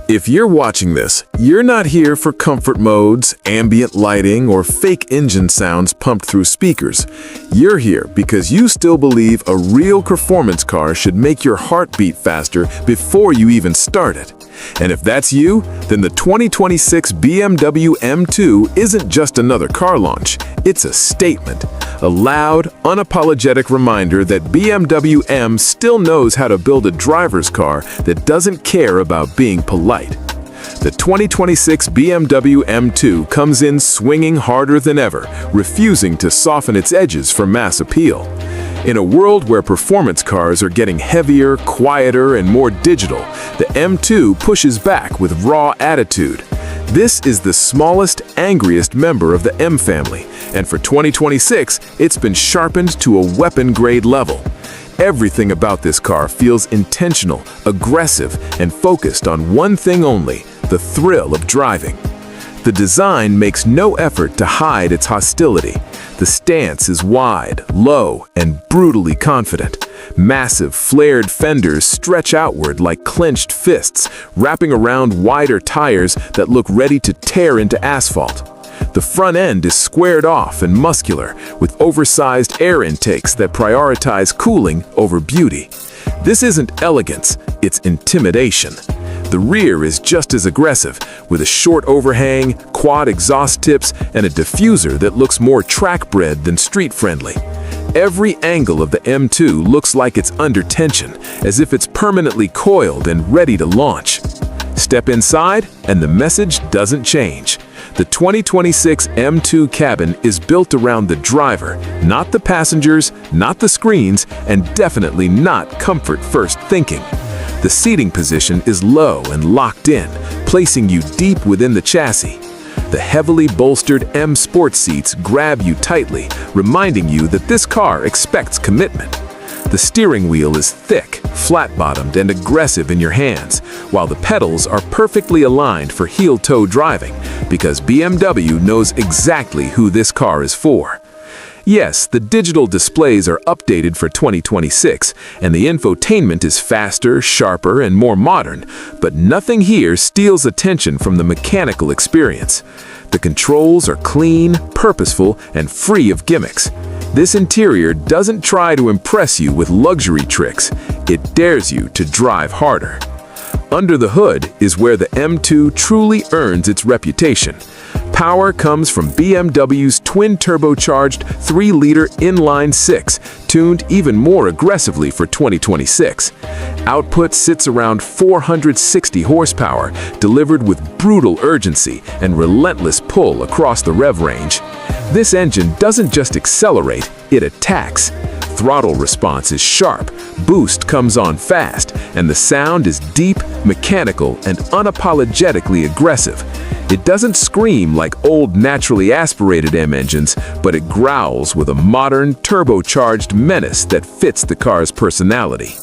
If you're watching this, you're not here for comfort modes, ambient lighting, or fake engine sounds pumped through speakers. You're here because you still believe a real performance car should make your heart beat faster before you even start it. And if that's you, then the 2026 BMW M2 isn't just another car launch. It's a statement, a loud, unapologetic reminder that BMW M still knows how to build a driver's car that doesn't care about being polite. The 2026 BMW M2 comes in swinging harder than ever, refusing to soften its edges for mass appeal. In a world where performance cars are getting heavier, quieter, and more digital, the M2 pushes back with raw attitude. This is the smallest, angriest member of the M family, and for 2026, it's been sharpened to a weapon-grade level. Everything about this car feels intentional, aggressive, and focused on one thing only: the thrill of driving. The design makes no effort to hide its hostility. The stance is wide, low, and brutally confident. Massive, flared fenders stretch outward like clenched fists, wrapping around wider tires that look ready to tear into asphalt. The front end is squared off and muscular, with oversized air intakes that prioritize cooling over beauty. This isn't elegance, it's intimidation. The rear is just as aggressive, with a short overhang, quad exhaust tips, and a diffuser that looks more track-bred than street-friendly. Every angle of the M2 looks like it's under tension, as if it's permanently coiled and ready to launch. Step inside, and the message doesn't change. The 2026 M2 cabin is built around the driver, not the passengers, not the screens, and definitely not comfort-first thinking. The seating position is low and locked in, placing you deep within the chassis. The heavily bolstered M Sport seats grab you tightly, reminding you that this car expects commitment. The steering wheel is thick, flat-bottomed, and aggressive in your hands, while the pedals are perfectly aligned for heel-toe driving, because BMW knows exactly who this car is for. Yes, the digital displays are updated for 2026, and the infotainment is faster, sharper, and more modern, but nothing here steals attention from the mechanical experience. The controls are clean, purposeful, and free of gimmicks. This interior doesn't try to impress you with luxury tricks, it dares you to drive harder. Under the hood is where the M2 truly earns its reputation. Power comes from BMW's twin-turbocharged 3-liter inline-six, tuned even more aggressively for 2026. Output sits around 460 horsepower, delivered with brutal urgency and relentless pull across the rev range. This engine doesn't just accelerate, it attacks. Throttle response is sharp, boost comes on fast, and the sound is deep, mechanical, and unapologetically aggressive. It doesn't scream like old naturally aspirated M engines, but it growls with a modern, turbocharged menace that fits the car's personality.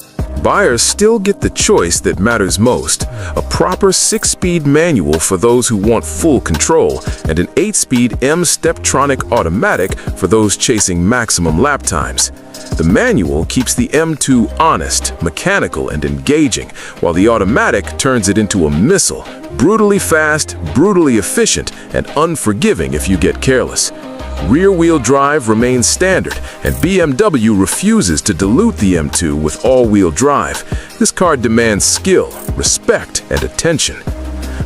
Buyers still get the choice that matters most: a proper 6-speed manual for those who want full control, and an 8-speed M Steptronic automatic for those chasing maximum lap times. The manual keeps the M2 honest, mechanical, and engaging, while the automatic turns it into a missile, brutally fast, brutally efficient, and unforgiving if you get careless. Rear-wheel drive remains standard, and BMW refuses to dilute the M2 with all-wheel drive. This car demands skill, respect, and attention.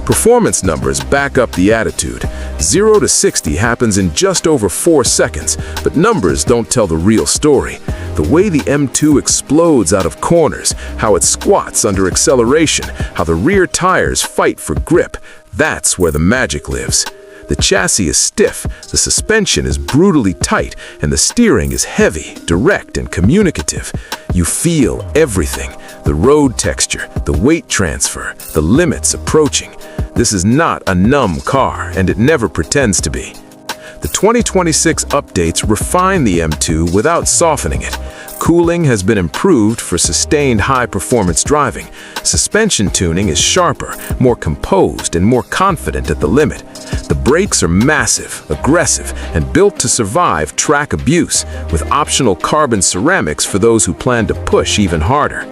Performance numbers back up the attitude. 0 to 60 happens in just over 4 seconds, but numbers don't tell the real story. The way the M2 explodes out of corners, how it squats under acceleration, how the rear tires fight for grip, that's where the magic lives. The chassis is stiff, the suspension is brutally tight, and the steering is heavy, direct, and communicative. You feel everything: the road texture, the weight transfer, the limits approaching. This is not a numb car, and it never pretends to be. The 2026 updates refine the M2 without softening it. Cooling has been improved for sustained high-performance driving. Suspension tuning is sharper, more composed, and more confident at the limit. The brakes are massive, aggressive, and built to survive track abuse, with optional carbon ceramics for those who plan to push even harder.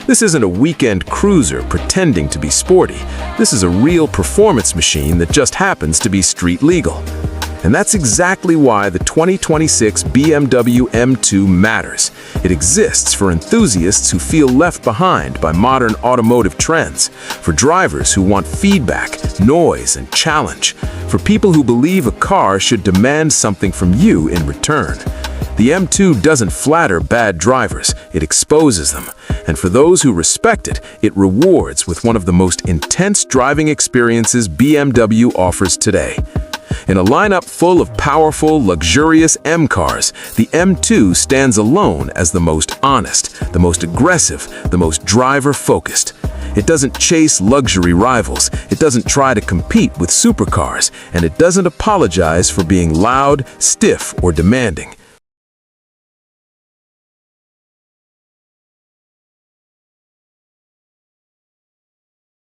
This isn't a weekend cruiser pretending to be sporty. This is a real performance machine that just happens to be street legal. And that's exactly why the 2026 BMW M2 matters. It exists for enthusiasts who feel left behind by modern automotive trends, for drivers who want feedback, noise, and challenge, for people who believe a car should demand something from you in return. The M2 doesn't flatter bad drivers, it exposes them. And for those who respect it, it rewards with one of the most intense driving experiences BMW offers today. In a lineup full of powerful, luxurious M cars, the M2 stands alone as the most honest, the most aggressive, the most driver-focused. It doesn't chase luxury rivals, it doesn't try to compete with supercars, and it doesn't apologize for being loud, stiff, or demanding.